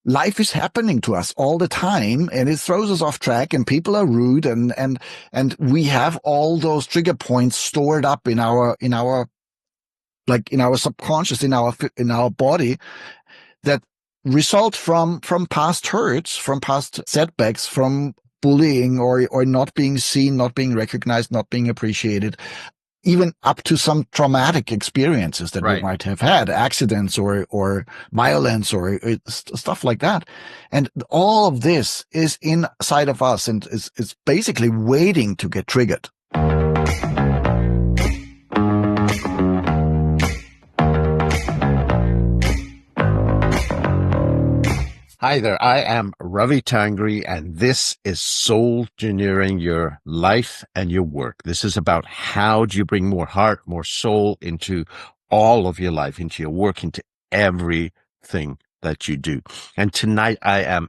life is happening to us all the time, and it throws us off track, and people are rude, and we have all those trigger points stored up in our like in our subconscious, in our body, that result from past hurts, from past setbacks, from bullying, or not being seen, not being recognized, not being appreciated, even up to some traumatic experiences that we Right. might have had, accidents or violence or stuff like that. And all of this is inside of us and is basically waiting to get triggered. Hi there, I am Ravi Tangri, and this is SOULgineering, your life and your work. This is about how do you bring more heart, more soul into all of your life, into your work, into everything that you do. And tonight I am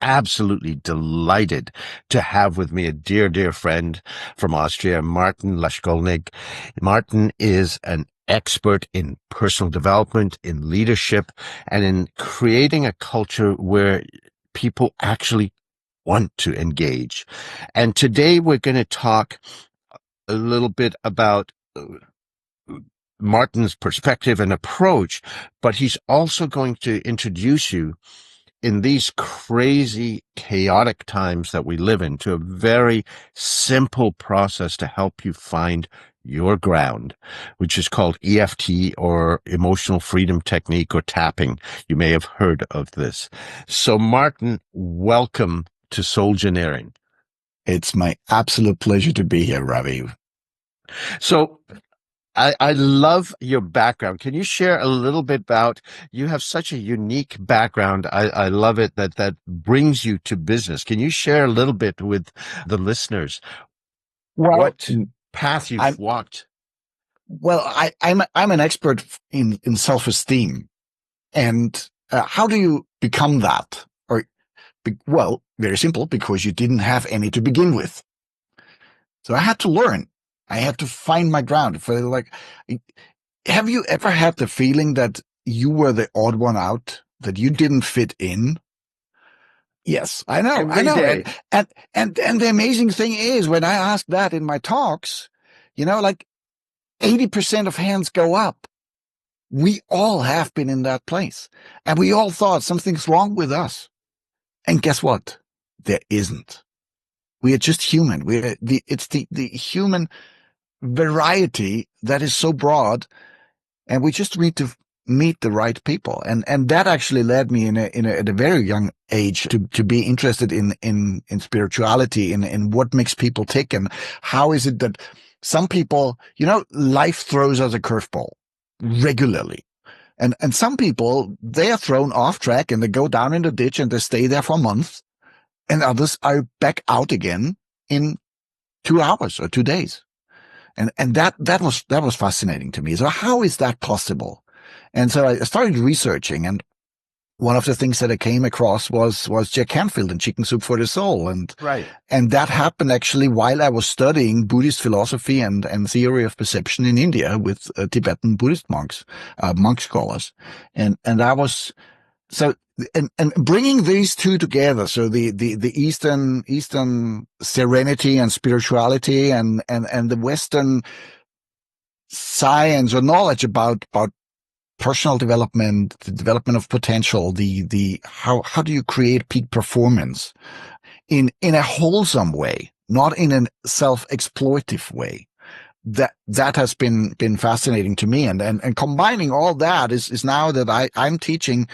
absolutely delighted to have with me a dear, dear friend from Austria, Martin Laschkolnig. Martin is an expert in personal development, in leadership, and in creating a culture where people actually want to engage. And today we're going to talk a little bit about Martin's perspective and approach, but he's also going to introduce you in these crazy, chaotic times that we live in to a very simple process to help you find your ground, which is called EFT, or emotional freedom technique, or tapping. You may have heard of this. So Martin, welcome to SOULgineering. It's my absolute pleasure to be here, Ravi. So I love your background. Can you share a little bit about, you have such a unique background. I love it that brings you to business. Can you share a little bit with the listeners what path you've walked? Well, I'm an expert in self-esteem. And how do you become that? Well, very simple, because you didn't have any to begin with. So I had to learn. I had to find my ground. Have you ever had the feeling that you were the odd one out, that you didn't fit in? Yes, I know. And the amazing thing is, when I ask that in my talks, like 80% of hands go up. We all have been in that place, and we all thought something's wrong with us. And guess what? There isn't. We are just human. It's the human variety that is so broad, and we just need to meet the right people. And that actually led me at a very young age to be interested in spirituality, in what makes people tick, and how is it that some people, life throws us a curveball regularly. And some people, they are thrown off track and they go down in the ditch and they stay there for months, and others are back out again in 2 hours or 2 days. And that was fascinating to me. So how is that possible? And so I started researching, and one of the things that I came across was Jack Canfield and Chicken Soup for the Soul. And that happened actually while I was studying Buddhist philosophy and theory of perception in India with Tibetan Buddhist monks, monk scholars. And I was, so, and bringing these two together, so the Eastern serenity and spirituality and the Western science or knowledge about personal development, the development of potential, how do you create peak performance in a wholesome way, not in a self-exploitive way. That has been fascinating to me. And combining all that is now that I'm teaching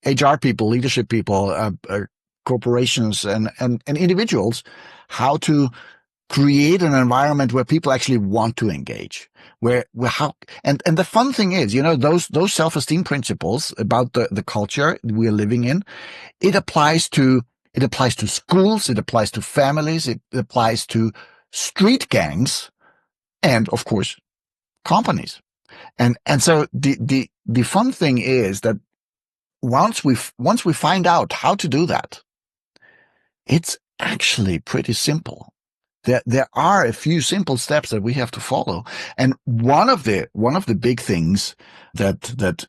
HR people, leadership people, corporations and individuals how to create an environment where people actually want to engage. And the fun thing is, those self-esteem principles about the culture we're living in, it applies to schools, it applies to families, it applies to street gangs, and of course, companies. And so the fun thing is that once we find out how to do that, it's actually pretty simple. There are a few simple steps that we have to follow. And one of the big things that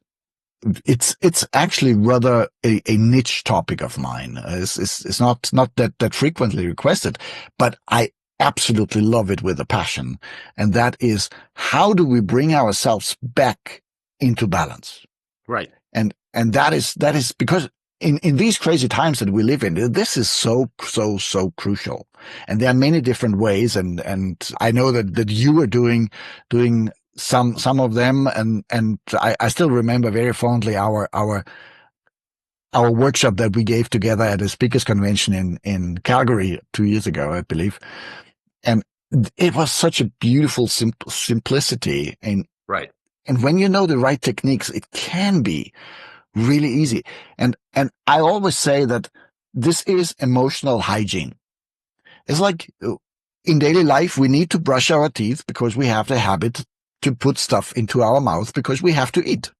it's actually rather a niche topic of mine. It's not that frequently requested, but I absolutely love it with a passion. And that is, how do we bring ourselves back into balance? Right. And that is because in these crazy times that we live in, this is so crucial. And there are many different ways. And I know that you are doing some of them. And I still remember very fondly our workshop that we gave together at a speakers convention in Calgary 2 years ago, I believe. And it was such a beautiful simplicity. Right. And when you know the right techniques, it can be really easy. And I always say that this is emotional hygiene. It's like in daily life, we need to brush our teeth because we have the habit to put stuff into our mouth because we have to eat.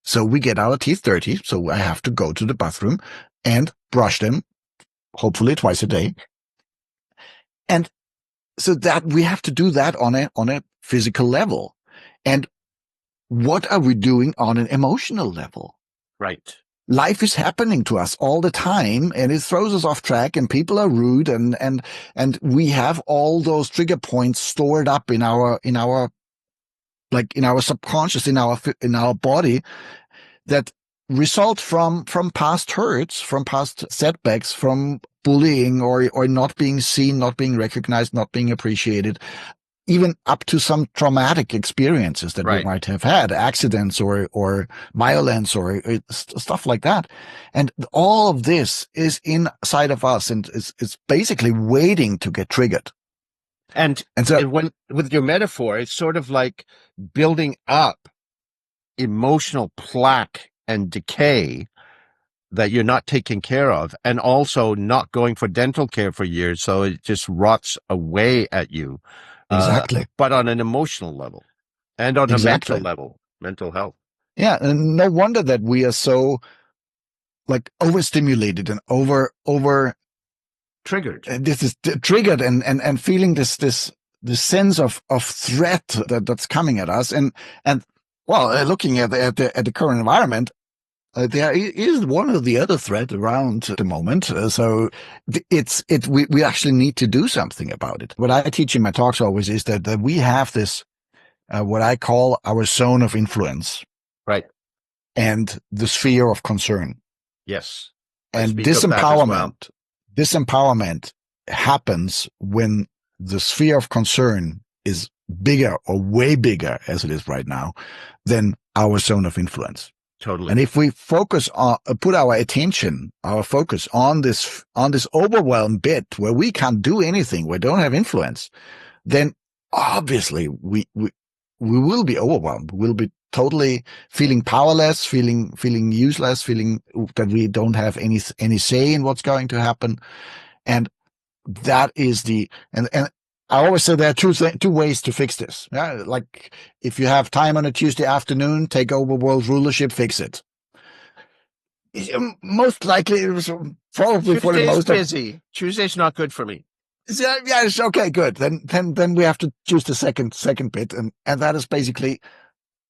So we get our teeth dirty. So I have to go to the bathroom and brush them, hopefully twice a day. And so that we have to do that on a physical level. And what are we doing on an emotional level? Right. Life is happening to us all the time, and it throws us off track, and people are rude, and we have all those trigger points stored up in our subconscious, in our body, that result from past hurts, from past setbacks, from bullying or not being seen, not being recognized, not being appreciated, even up to some traumatic experiences that we might have had, accidents or violence or stuff like that. And all of this is inside of us, and it's basically waiting to get triggered. And so when, with your metaphor, it's sort of like building up emotional plaque and decay that you're not taking care of, and also not going for dental care for years, so it just rots away at you. Exactly. But on an emotional level and on a mental level, mental health. Yeah, and no wonder that we are so overstimulated and over triggered. This is triggered and feeling this sense of threat that's coming at us. And looking at the current environment, there is one or the other threat around at the moment. So we actually need to do something about it. What I teach in my talks always is that we have this, what I call our zone of influence. Right. And the sphere of concern. Yes. And disempowerment happens when the sphere of concern is bigger or way bigger, as it is right now, than our zone of influence. Totally. And if we focus on, put our attention, our focus on this overwhelmed bit where we can't do anything, we don't have influence, then obviously we will be overwhelmed. We'll be totally feeling powerless, feeling useless, feeling that we don't have any say in what's going to happen. And that is and I always say there are two ways to fix this. Yeah? Like if you have time on a Tuesday afternoon, take over world rulership, fix it. Most likely, it was probably for the most busy. Tuesday's not good for me. Yeah, it's okay, good. Then we have to choose the second bit, and that is basically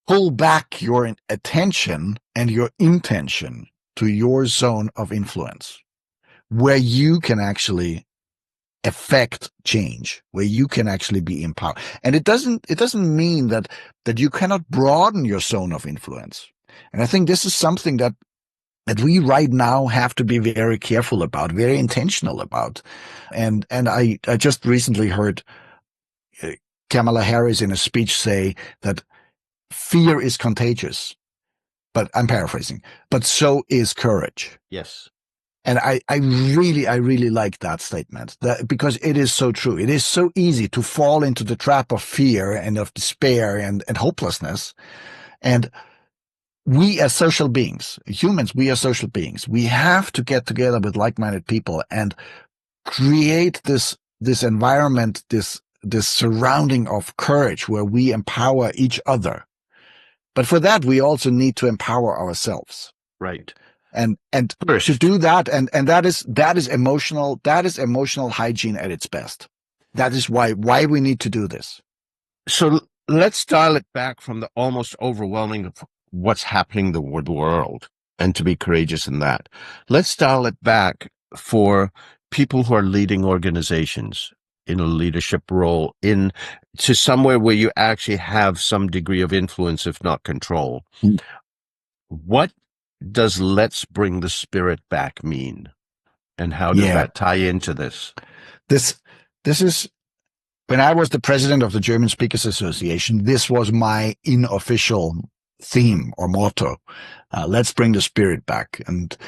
pull back your attention and your intention to your zone of influence, where you can actually affect change, where you can actually be empowered. And it doesn't mean that you cannot broaden your zone of influence. And I think this is something that we right now have to be very careful about, very intentional about. And I just recently heard Kamala Harris in a speech say that fear is contagious, but I'm paraphrasing, but so is courage. Yes. And I really like that statement, because it is so true. It is so easy to fall into the trap of fear and of despair and hopelessness. And we as social beings, humans, we are social beings. We have to get together with like-minded people and create this environment, this surrounding of courage where we empower each other. But for that, we also need to empower ourselves. Right. And to do that, and that is emotional hygiene at its best. That is why we need to do this. So let's dial it back from the almost overwhelming what's happening in the world and to be courageous in that. Let's dial it back for people who are leading organizations in a leadership role in to somewhere where you actually have some degree of influence, if not control. Mm. What does let's bring the spirit back mean? And how does Yeah, that tie into this? this this is when I was the president of the German Speakers Association. This was my unofficial theme or motto. Let's bring the spirit back. And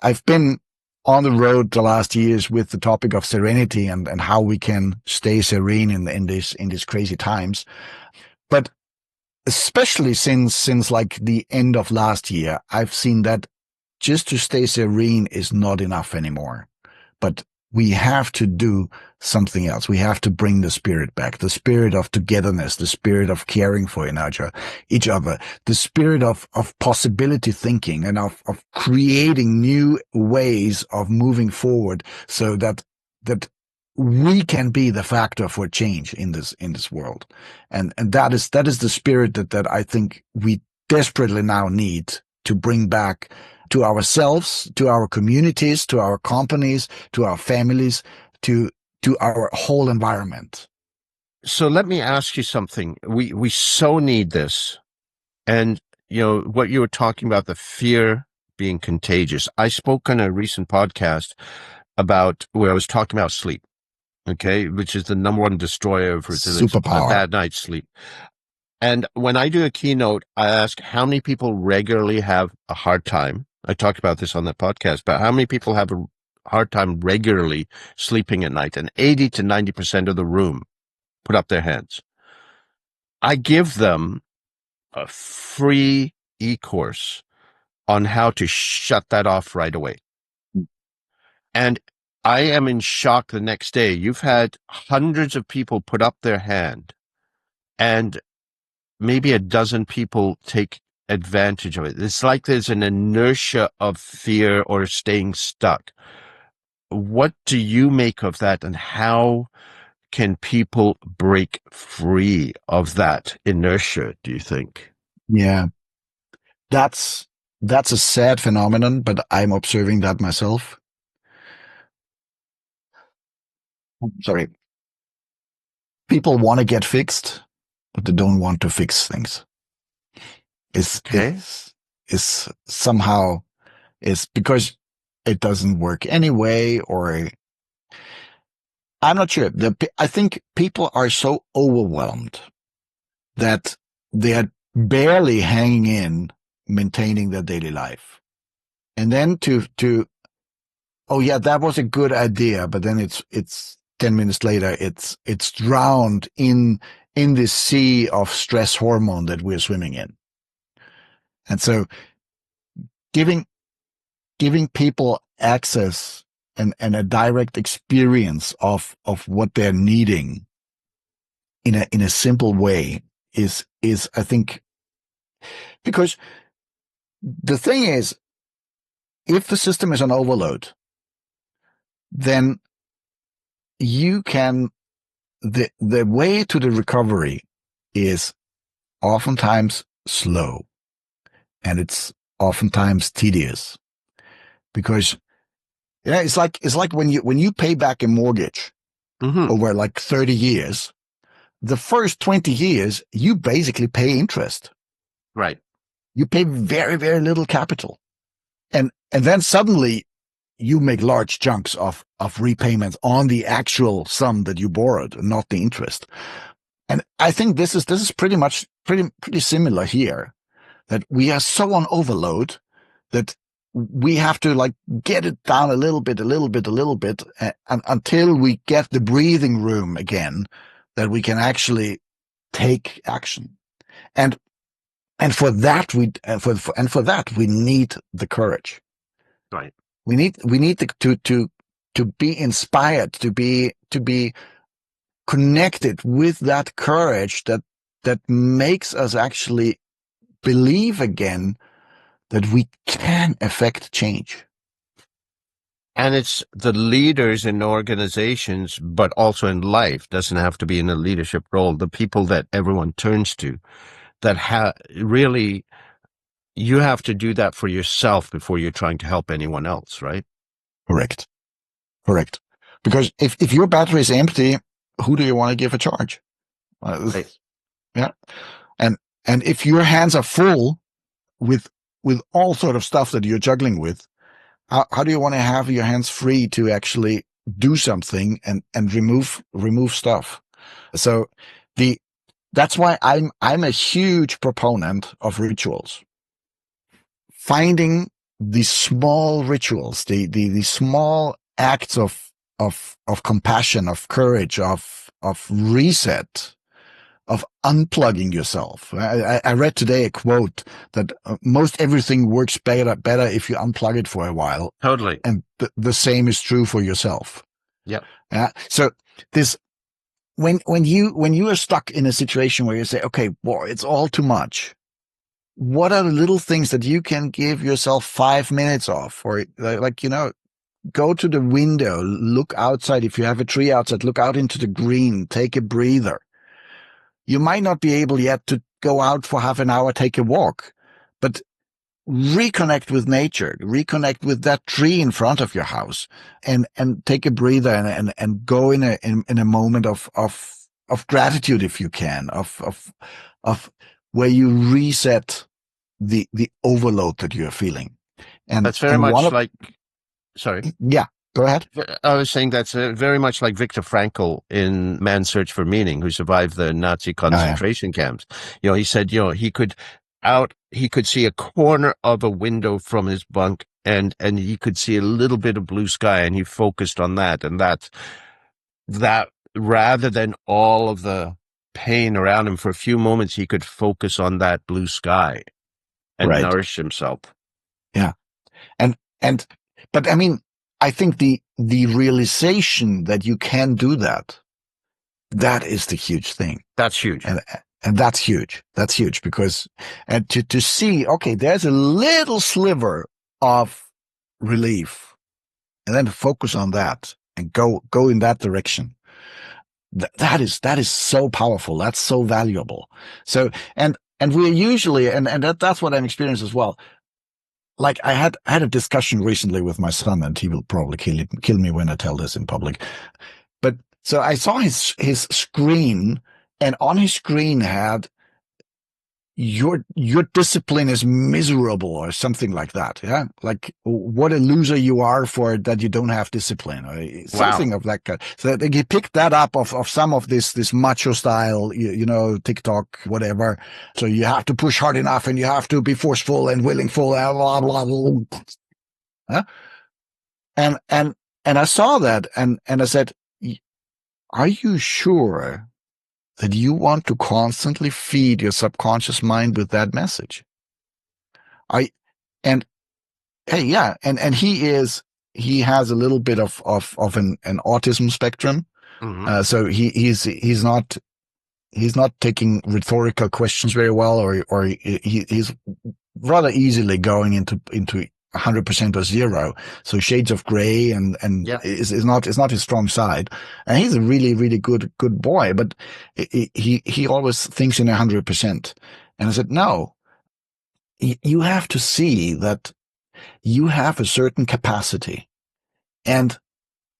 I've been on the road the last years with the topic of serenity and how we can stay serene in these crazy times. But especially since like the end of last year, I've seen that just to stay serene is not enough anymore. But we have to do something else. We have to bring the spirit back, the spirit of togetherness, the spirit of caring for each other, the spirit of possibility thinking and of creating new ways of moving forward so that we can be the factor for change in this world. And that is the spirit that I think we desperately now need to bring back to ourselves, to our communities, to our companies, to our families, to our whole environment. So let me ask you something. We so need this. And, you know, what you were talking about, the fear being contagious. I spoke on a recent podcast about where I was talking about sleep, okay, which is the number one destroyer of resilience, a Superpower. bad night's sleep. And when I do a keynote, I ask how many people regularly have a hard time. I talked about this on that podcast, but how many people have a hard time regularly sleeping at night? And 80 to 90% of the room put up their hands. I give them a free e-course on how to shut that off right away. And I am in shock the next day. You've had hundreds of people put up their hand and maybe a dozen people take advantage of it. It's like there's an inertia of fear or staying stuck. What do you make of that, and how can people break free of that inertia, do you think? Yeah, that's a sad phenomenon, but I'm observing that myself. Sorry. People want to get fixed, but they don't want to fix things. Okay. Is somehow is because it doesn't work anyway, or I'm not sure. I think people are so overwhelmed that they are barely hanging in, maintaining their daily life. And then oh yeah, that was a good idea, but then it's 10 minutes later, it's drowned in this sea of stress hormone that we're swimming in. And so giving people access and a direct experience of what they're needing in a simple way is I think, because the thing is, if the system is on overload, then you can the way to the recovery is oftentimes slow, and it's oftentimes tedious, because yeah, it's like when you pay back a mortgage over like 30 years, the first 20 years you basically pay interest. Right. You pay very, very little capital, and then suddenly you make large chunks of repayments on the actual sum that you borrowed, not the interest. And I think this is pretty much pretty similar here, that we are so on overload that we have to like get it down a little bit, until we get the breathing room again, that we can actually take action. And for that we need the courage. Right. We need to be inspired, to be connected with that courage that makes us actually believe again that we can affect change. And it's the leaders in organizations, but also in life, doesn't have to be in a leadership role, the people that everyone turns to, that really you have to do that for yourself before you're trying to help anyone else, right? Correct. Correct. Because if your battery is empty, who do you want to give a charge? Right. Yeah. And, and if your hands are full with, with all sort of stuff that you're juggling with, how do you want to have your hands free to actually do something and remove stuff? So that's why I'm a huge proponent of rituals. Finding the small rituals, the small acts of compassion, of courage, of reset, of unplugging yourself. I read today a quote that most everything works better if you unplug it for a while. Totally. And the same is true for yourself. Yep. Yeah. So this, when you are stuck in a situation where you say, okay, boy, it's all too much. What are the little things that you can give yourself 5 minutes of? Or like, go to the window, look outside. If you have a tree outside, look out into the green, take a breather. You might not be able yet to go out for half an hour, take a walk, but reconnect with nature, reconnect with that tree in front of your house, and take a breather and go in a moment of gratitude, if you can, of where you reset the overload that you're feeling. That's very much like, sorry. Yeah, go ahead. I was saying that's very much like Viktor Frankl in Man's Search for Meaning, who survived the Nazi concentration camps. He said, he could see a corner of a window from his bunk, and he could see a little bit of blue sky, and he focused on that, and that rather than all of the pain around him, for a few moments he could focus on that blue sky and nourish himself. Yeah. But I mean, I think the realization that you can do that is the huge thing. That's huge. And that's huge. That's huge because, and to see, okay, there's a little sliver of relief, and then to focus on that and go in that direction. That is so powerful. That's so valuable. So, and we're usually, and that's what I'm experiencing as well. Like I had a discussion recently with my son, and he will probably kill me when I tell this in public. But so I saw his screen, and on his screen had your discipline is miserable or something like that. Yeah. Like what a loser you are for that you don't have discipline or something of that kind. So he picked that up of some of this macho style, TikTok, whatever. So you have to push hard enough and you have to be forceful and willingful and blah, blah, blah. Huh? And I saw that and I said, are you sure that you want to constantly feed your subconscious mind with that message? And he has a little bit of an autism spectrum. Mm-hmm. So he's not taking rhetorical questions very well, or he's rather easily going into 100% or zero. So shades of gray and is not his strong side. And he's a really, really good boy, but he always thinks in 100%. And I said, no, you have to see that you have a certain capacity and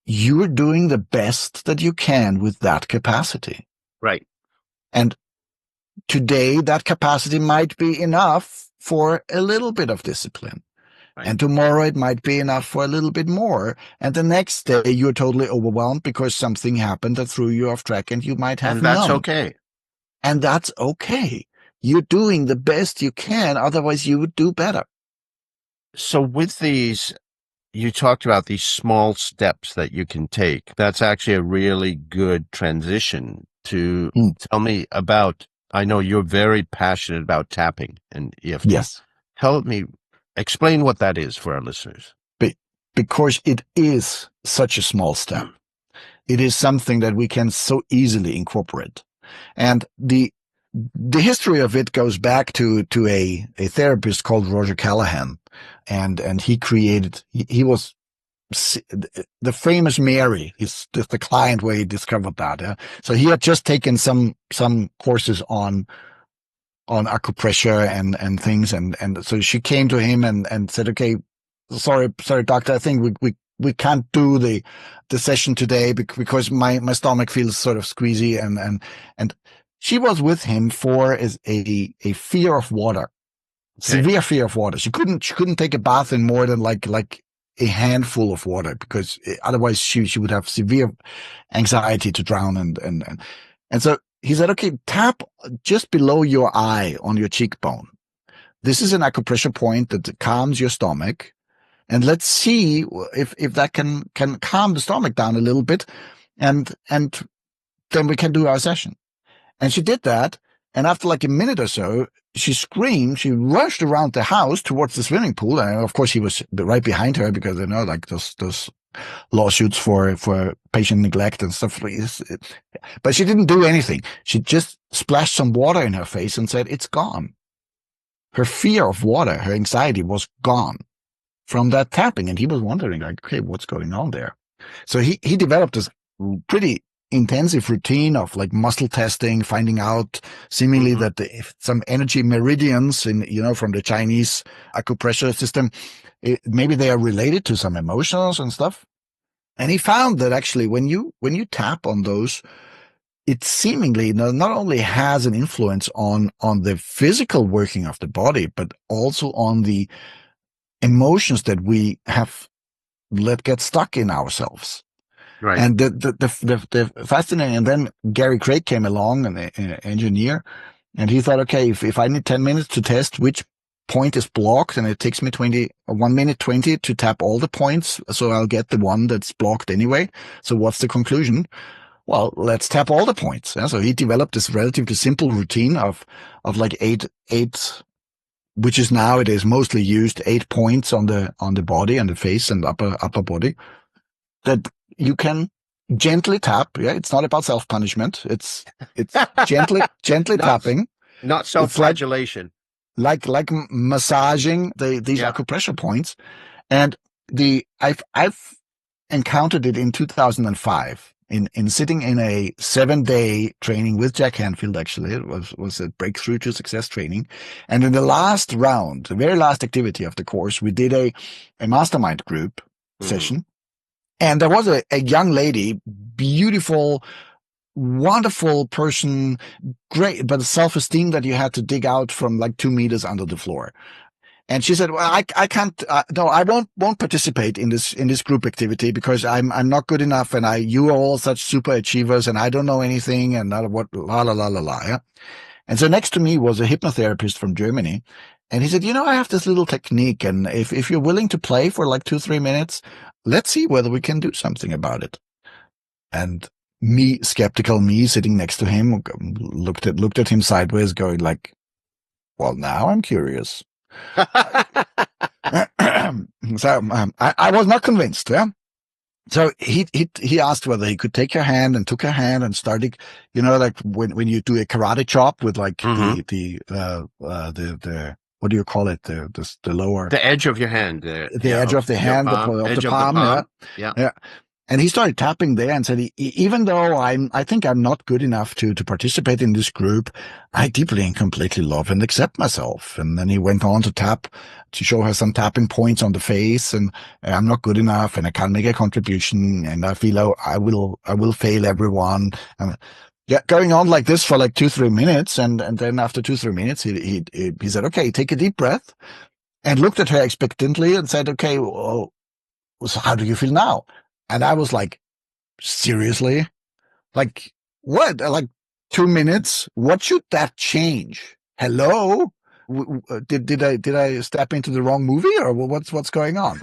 you're doing the best that you can with that capacity. Right. And today that capacity might be enough for a little bit of discipline. Right. And tomorrow it might be enough for a little bit more. And the next day you're totally overwhelmed because something happened that threw you off track and you might have none. And that's okay. And that's okay. You're doing the best you can. Otherwise you would do better. So with these, you talked about these small steps that you can take. That's actually a really good transition to tell me about, I know you're very passionate about tapping and EFT. Yes. Help me explain what that is for our listeners. Because it is such a small step. It is something that we can so easily incorporate. And the history of it goes back to a therapist called Roger Callahan. And he was the famous Mary is the client where he discovered that. Yeah? So he had just taken some courses on on acupressure and things. And so she came to him and said, okay, sorry, doctor, I think we can't do the session today because my stomach feels sort of squeezy. And she was with him for a fear of water, severe fear of water. She couldn't take a bath in more than like a handful of water because otherwise she would have severe anxiety to drown. And so he said, okay, tap just below your eye on your cheekbone. This is an acupressure point that calms your stomach. And let's see if that can calm the stomach down a little bit. And then we can do our session. And she did that. And after like a minute or so, she screamed. She rushed around the house towards the swimming pool. And of course, he was right behind her because, like those lawsuits for patient neglect and stuff. But she didn't do anything. She just splashed some water in her face and said, it's gone. Her fear of water, her anxiety was gone from that tapping. And he was wondering, like, okay, what's going on there? So he developed this pretty intensive routine of like muscle testing, finding out seemingly that if some energy meridians from the Chinese acupressure system, maybe they are related to some emotions and stuff. And he found that actually when you tap on those, it seemingly not only has an influence on the physical working of the body, but also on the emotions that we have let get stuck in ourselves. Right. And the fascinating, and then Gary Craig came along, an engineer, and he thought, okay, if I need 10 minutes to test which point is blocked, and it takes me 1 minute 20 to tap all the points, so I'll get the one that's blocked anyway. So what's the conclusion? Well, let's tap all the points. Yeah? So he developed this relatively simple routine of like eight, which is nowadays mostly used, 8 points on the body and the face and upper body, that you can gently tap. Yeah, it's not about self-punishment. It's gently tapping. Not self-flagellation. Like massaging these acupressure points. And I've encountered it in 2005 in sitting in a 7-day training with Jack Hanfield. Actually, it was a breakthrough to success training. And in the last round, the very last activity of the course, we did a mastermind group session. And there was a young lady, beautiful, wonderful person, great, but self-esteem that you had to dig out from like 2 meters under the floor. And she said, well, I can't, no, I won't participate in this group activity because I'm not good enough. And you are all such super achievers and I don't know anything and what, la, la, la, la, la. Yeah? And so next to me was a hypnotherapist from Germany. And he said, I have this little technique. And if you're willing to play for like 2-3 minutes, let's see whether we can do something about it. And skeptical me sitting next to him, looked at him sideways going like, well, now I'm curious. So I was not convinced. Yeah. So he asked whether he could take her hand and took her hand and started, like when you do a karate chop with like the what do you call it? The lower, the edge of your hand, the edge of the hand, of the palm. Yeah. And he started tapping there and said, even though I think I'm not good enough to participate in this group, I deeply and completely love and accept myself. And then he went on to show her some tapping points on the face, and I'm not good enough and I can't make a contribution and I feel I will fail everyone. And going on like this for like 2-3 minutes. And then after 2-3 minutes, he said, okay, take a deep breath, and looked at her expectantly and said, okay, well, so how do you feel now? And I was like, seriously? Like, what? Like 2 minutes? What should that change? Hello? Did I step into the wrong movie, or what's going on?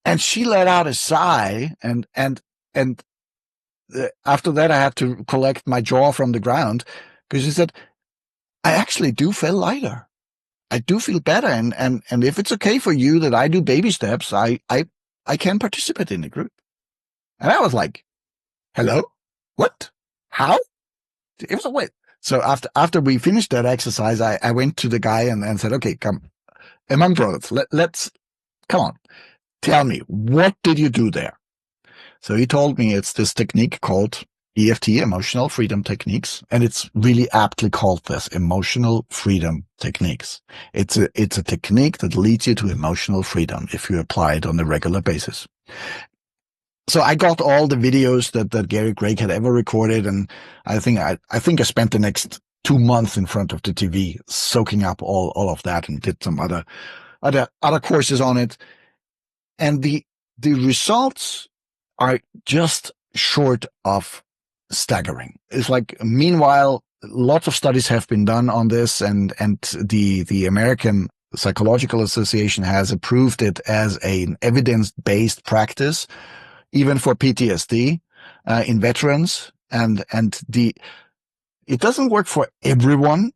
And she let out a sigh, and after that I had to collect my jaw from the ground, because she said, I actually do feel lighter. I do feel better. And if it's okay for you that I do baby steps, I can participate in the group. And I was like, hello? What? How? It was a wait. So after we finished that exercise, I went to the guy and said, okay, come, among brothers, let's, come on, tell me, what did you do there? So he told me it's this technique called EFT, emotional freedom techniques, and it's really aptly called this, emotional freedom techniques. It's a technique that leads you to emotional freedom if you apply it on a regular basis. So I got all the videos that Gary Gregg had ever recorded, and I think I spent the next 2 months in front of the TV soaking up all of that, and did some other courses on it. And the results are just short of staggering. It's like, meanwhile, lots of studies have been done on this, and the American Psychological Association has approved it as an evidence-based practice, even for PTSD in veterans. And it doesn't work for everyone,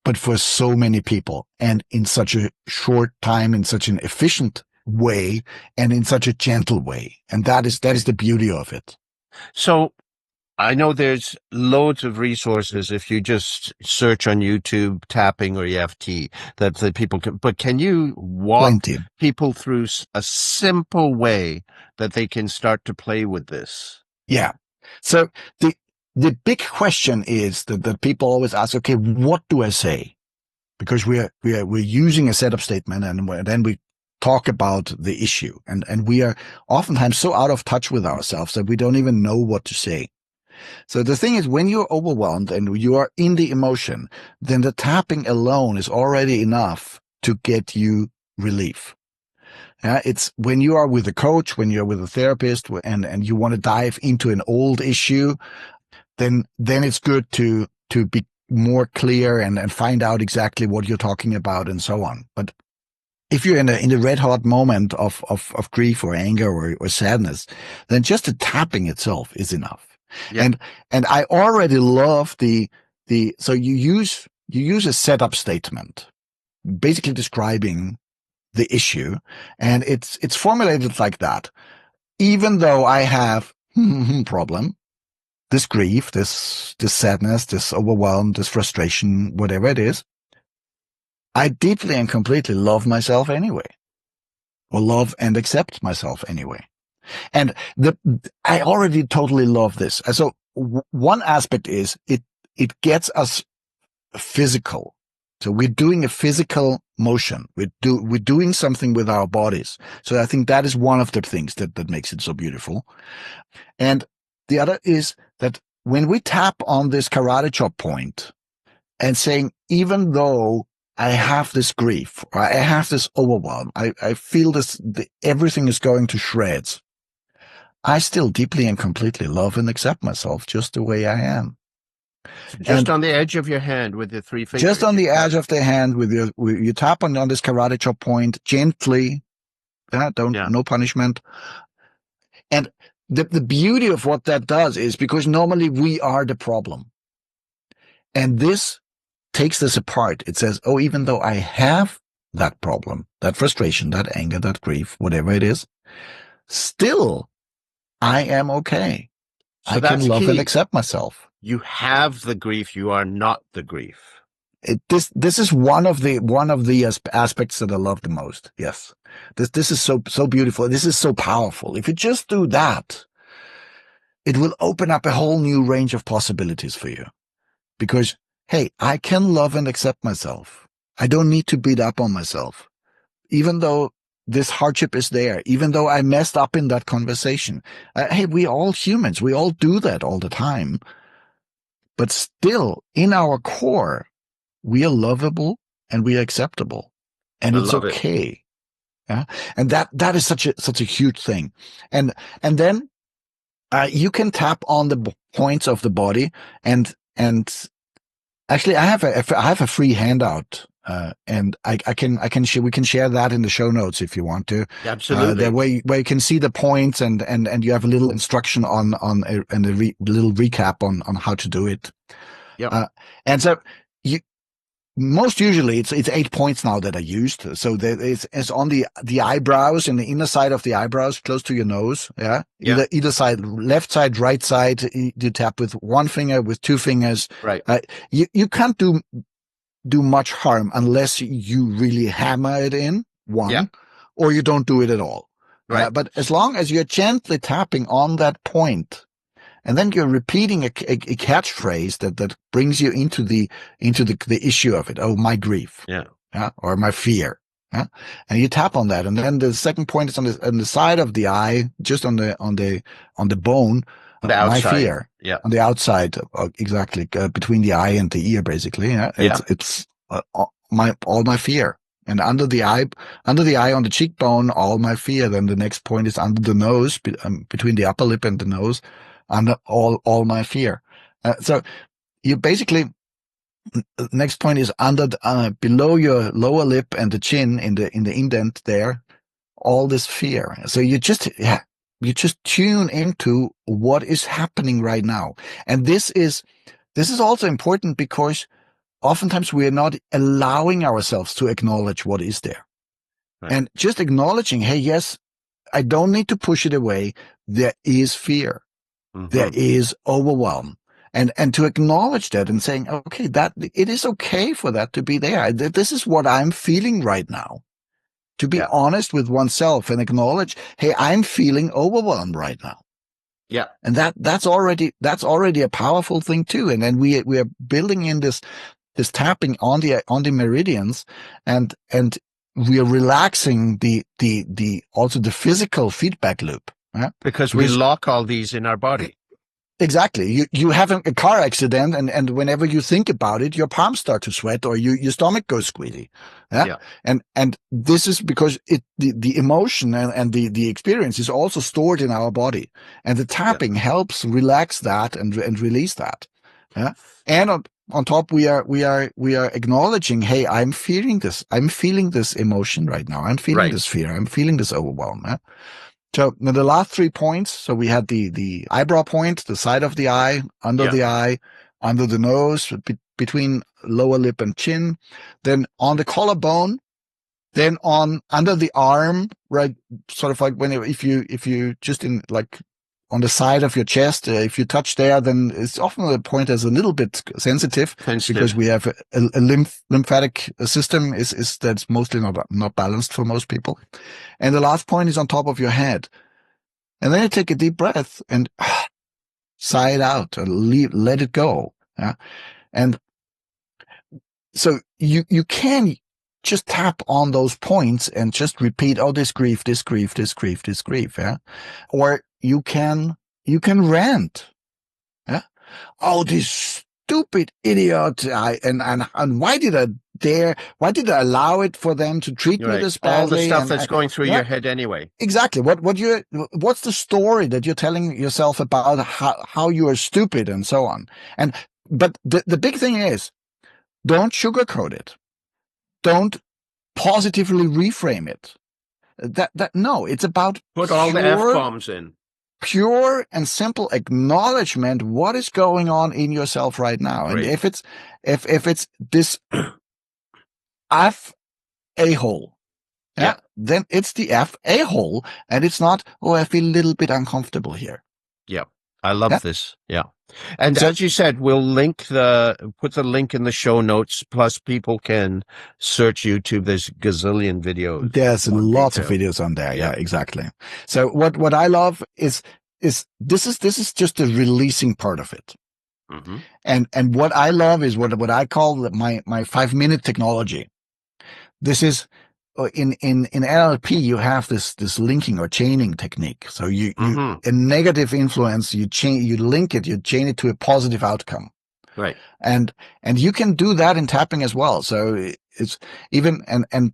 but for so many people, and in such a short time, in such an efficient way, and in such a gentle way. And that is the beauty of it. So I know there's loads of resources if you just search on YouTube tapping or EFT that the people can, but can you walk Plenty. people through a simple way that they can start to play with this? Yeah. So the big question is that people always ask, okay, what do I say? Because we're using a setup statement, and then we talk about the issue, and we are oftentimes so out of touch with ourselves that we don't even know what to say. So the thing is, when you're overwhelmed and you are in the emotion, then the tapping alone is already enough to get you relief. It's when you are with a coach, when you're with a therapist, and you want to dive into an old issue, then it's good to be more clear and find out exactly what you're talking about and so on. But if you're in a red hot moment of grief or anger or sadness, then just the tapping itself is enough. Yeah. And I already love so you use a setup statement, basically describing the issue, and it's formulated like that. Even though I have problem, this grief, this sadness, this overwhelm, this frustration, whatever it is, I deeply and completely love myself anyway, or love and accept myself anyway. And I already totally love this. So one aspect is it gets us physical. So we're doing a physical motion. We're doing something with our bodies. So I think that is one of the things that makes it so beautiful. And the other is that when we tap on this karate chop point and saying, even though I have this grief, or I have this overwhelm, I feel everything is going to shreds, I still deeply and completely love and accept myself just the way I am. Just on the edge of your hand with the 3 fingers. Just on the edge of the hand with you tap on this karate chop point gently. No punishment. And the beauty of what that does is, because normally we are the problem. And this takes this apart. It says, oh, even though I have that problem, that frustration, that anger, that grief, whatever it is, still I am okay. So I can love and accept myself. You have the grief. You are not the grief. This is one of the aspects that I love the most. Yes. This is so beautiful. This is so powerful. If you just do that, it will open up a whole new range of possibilities for you. Because, hey, I can love and accept myself. I don't need to beat up on myself. Even though this hardship is there, even though I messed up in that conversation. Hey, we all humans. We all do that all the time. But still, in our core, we are lovable and we are acceptable, and it's okay. Yeah. And that is such a huge thing. And then, you can tap on the points of the body, and actually I have a free handout, and we can share that in the show notes if you want to. Absolutely. There where you can see the points, and you have a little instruction on little recap on how to do it. Yeah. And so most usually it's 8 points now that are used. So it's on the eyebrows, and the inner side of the eyebrows, close to your nose. Yeah. Either side, left side, right side. You tap with one finger, with 2 fingers. Right. You can't do much harm unless you really hammer it in or you don't do it at all. Right. But as long as you're gently tapping on that point, and then you're repeating a catchphrase that brings you into the issue of it. Oh, my grief. Yeah. Yeah. Or my fear. Yeah. And you tap on that. And then the second point is on the side of the eye, just on the bone, The my outside. fear. Yeah. On the outside. Exactly. Between the eye and the ear, basically. Yeah. It's all my fear. And under the eye, on the cheekbone, all my fear. Then the next point is under the nose, between the upper lip and the nose, under all my fear. So you basically, next point is under below your lower lip and the chin, in the indent there, all this fear. So you just tune into what is happening right now. And this is also important because oftentimes we are not allowing ourselves to acknowledge what is there. Right. And just acknowledging, hey, yes, I don't need to push it away. There is fear. Mm-hmm. There is overwhelm. And to acknowledge that and saying, okay, that it is okay for that to be there. This is what I'm feeling right now. To be honest with oneself and acknowledge, hey, I'm feeling overwhelmed right now. Yeah. And that's already a powerful thing too. And then we are building in this tapping on the meridians, and we are relaxing the also the physical feedback loop. Because we lock all these in our body. Exactly. You have a car accident, and whenever you think about it, your palms start to sweat, or your stomach goes squealy. Yeah. And this is because the emotion and the experience is also stored in our body, and the tapping helps relax that and release that. Yeah. And on top, we are acknowledging, hey, I'm feeling this. I'm feeling this emotion right now. I'm feeling this fear. I'm feeling this overwhelm. Yeah? So now the last 3 points. So we had the eyebrow point, the side of the eye, under the eye, under the nose, between lower lip and chin, then on the collarbone, then under the arm, right? Sort of like if you just in like on the side of your chest, if you touch there, then it's often the point is a little bit sensitive. Because we have a lymphatic system is that's mostly not balanced for most people. And the last point is on top of your head. And then you take a deep breath and sigh it out and let it go. Yeah. And so you can just tap on those points and just repeat, oh, this grief, this grief, this grief, this grief. Yeah. Or you can rant. Yeah. Oh, this stupid idiot. And why did I allow it for them to treat me this badly? All the stuff that's going through your head anyway. Exactly. What's the story that you're telling yourself about how you are stupid and so on? But the big thing is, don't sugarcoat it. Don't positively reframe it. No, it's about put all the F-bombs in. Pure and simple acknowledgement what is going on in yourself right now. Great. And if it's this F a-hole, then it's the F a-hole, and it's not, oh, I feel a little bit uncomfortable here. Yeah. I love this. Yeah. And so, as you said, we'll put the link in the show notes. Plus, people can search YouTube. There's a gazillion videos. There's lots of videos on there. Yeah, exactly. So what I love is this is just the releasing part of it. Mm-hmm. And what I love is what I call my 5-minute technology. This is in NLP, you have this linking or chaining technique. So you a negative influence, you link it, you chain it to a positive outcome. Right. And you can do that in tapping as well. So it's even, and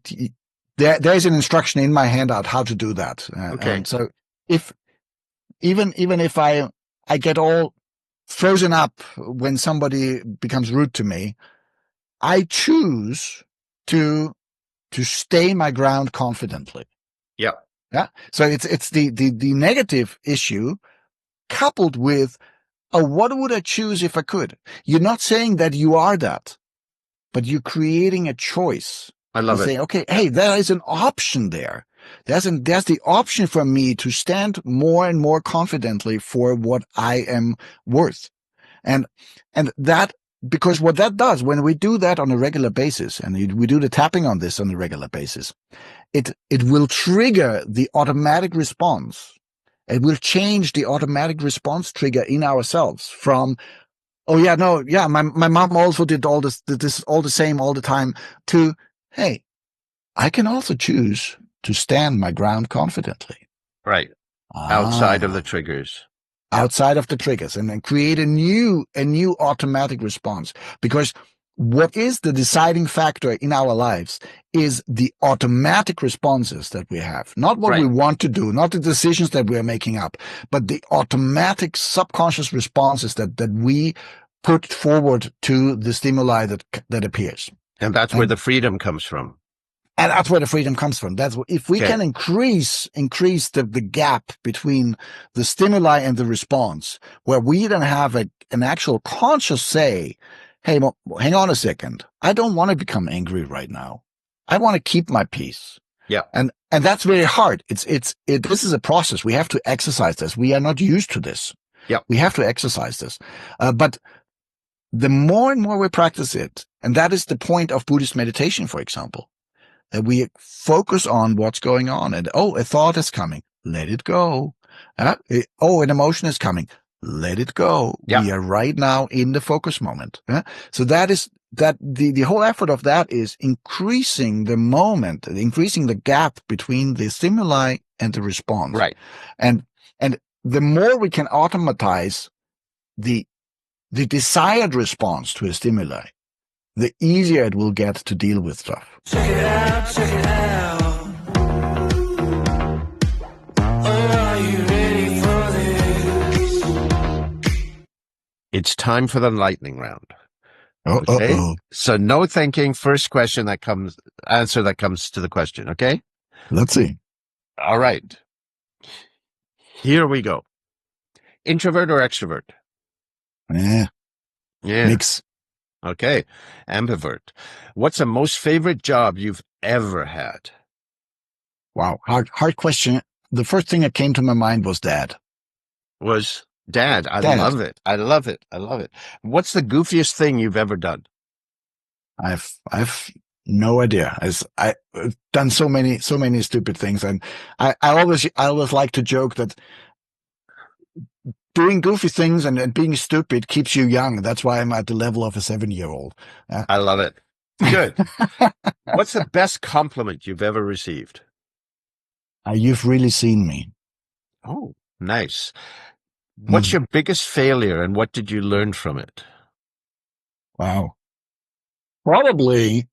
there's an instruction in my handout how to do that. Okay. And so even if I get all frozen up when somebody becomes rude to me, I choose to stay my ground confidently. Yeah. Yeah. So it's the negative issue coupled with, what would I choose if I could? You're not saying that you are that, but you're creating a choice. I love it. Saying, okay, hey, there is an option there. There's the option for me to stand more and more confidently for what I am worth. And that, because what that does, when we do that on a regular basis, and we do the tapping on this on a regular basis, it will trigger the automatic response. It will change the automatic response trigger in ourselves from, oh yeah, no, yeah, my mom also did this all the same all the time, to, hey, I can also choose to stand my ground confidently. Right. Outside of the triggers. Outside of the triggers, and then create a new automatic response. Because what is the deciding factor in our lives is the automatic responses that we have, not what we want to do, not the decisions that we are making up, but the automatic subconscious responses that we put forward to the stimuli that appears. And that's where the freedom comes from. And that's where the freedom comes from. That's what, if we can increase the gap between the stimuli and the response, where we then have an actual conscious say, hey, well, hang on a second. I don't want to become angry right now. I want to keep my peace. Yeah. And that's very hard. This is a process. We have to exercise this. We are not used to this. Yeah. We have to exercise this. But the more and more we practice it, and that is the point of Buddhist meditation, for example, that we focus on what's going on. And, oh, a thought is coming. Let it go. Oh, an emotion is coming. Let it go. Yeah. We are right now in the focus moment. So the whole effort of that is increasing the moment, increasing the gap between the stimuli and the response. Right. And the more we can automatize the desired response to a stimuli, the easier it will get to deal with stuff. Check it out, check it out. Oh, are you ready for this? It's time for the lightning round. Okay. So no thinking. First question answer that comes to the question. Okay. Let's see. All right. Here we go. Introvert or extrovert? Yeah. Mix. Okay. Ambivert. What's the most favorite job you've ever had? Wow. Hard question. The first thing that came to my mind was dad. Was dad. I love it. I love it. I love it. What's the goofiest thing you've ever done? I've no idea. I've done so many stupid things. And I always like to joke that doing goofy things and being stupid keeps you young. That's why I'm at the level of a 7-year-old. I love it. Good. What's the best compliment you've ever received? You've really seen me. Oh, nice. What's your biggest failure and what did you learn from it? Wow. Probably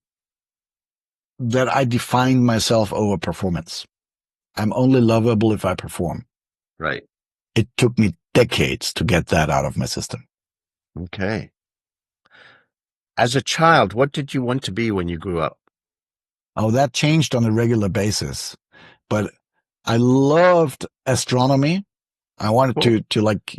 that I defined myself over performance. I'm only lovable if I perform. Right. It took me decades to get that out of my system. Okay. As a child, what did you want to be when you grew up? Oh, that changed on a regular basis. But I loved astronomy. I wanted to like,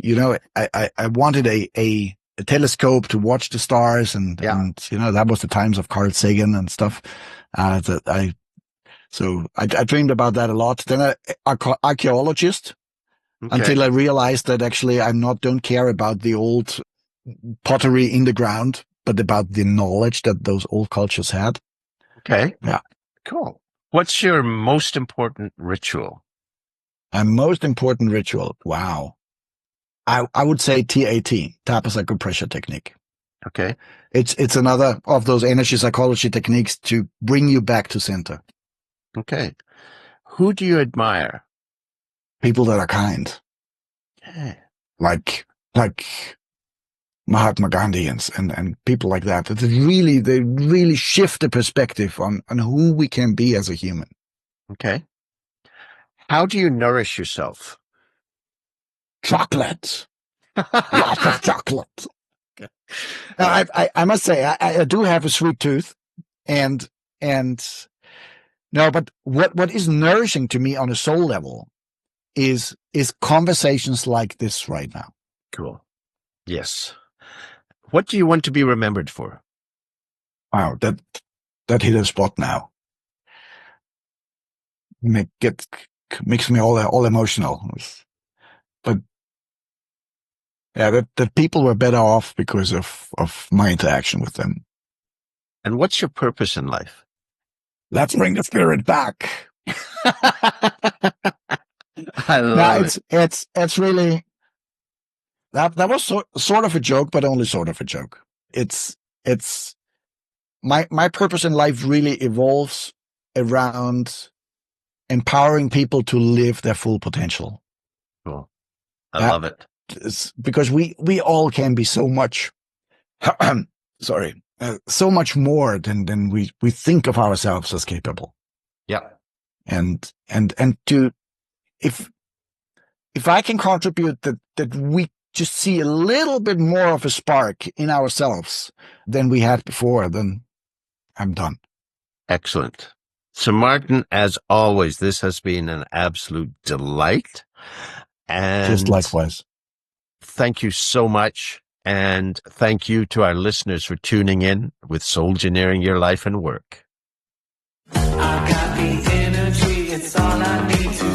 I wanted a telescope to watch the stars and that was the times of Carl Sagan and stuff. So I dreamed about that a lot. Then archaeologist. Okay. Until I realized that actually don't care about the old pottery in the ground, but about the knowledge that those old cultures had. Okay. Yeah. Cool. What's your most important ritual? My most important ritual? Wow. I would say TAT, Tapas acupressure technique. Okay. It's another of those energy psychology techniques to bring you back to center. Okay. Who do you admire? People that are kind. Okay. Like Mahatma Gandhi and people like that. They really shift the perspective on who we can be as a human. Okay. How do you nourish yourself? Chocolate. Lots of chocolate. Okay. I must say, I do have a sweet tooth and no, but what is nourishing to me on a soul level is conversations like this right now. Cool. Yes. What do you want to be remembered for? Wow, that hit a spot now. Makes me all emotional. But yeah, that people were better off because of my interaction with them. And what's your purpose in life? Let's bring the spirit back. I No, love it. it's really that was sort of a joke, but only sort of a joke. It's my purpose in life really evolves around empowering people to live their full potential. Cool. I That love it. is because we all can be so much, sorry, so much more than we think of ourselves as capable. Yeah. And to if I can contribute that we just see a little bit more of a spark in ourselves than we had before, then I'm done. Excellent. So, Martin, as always, this has been an absolute delight. Just And likewise. thank you so much. And thank you to our listeners for tuning in with SOULgineering Your Life and Work. I've got the energy, it's all I need to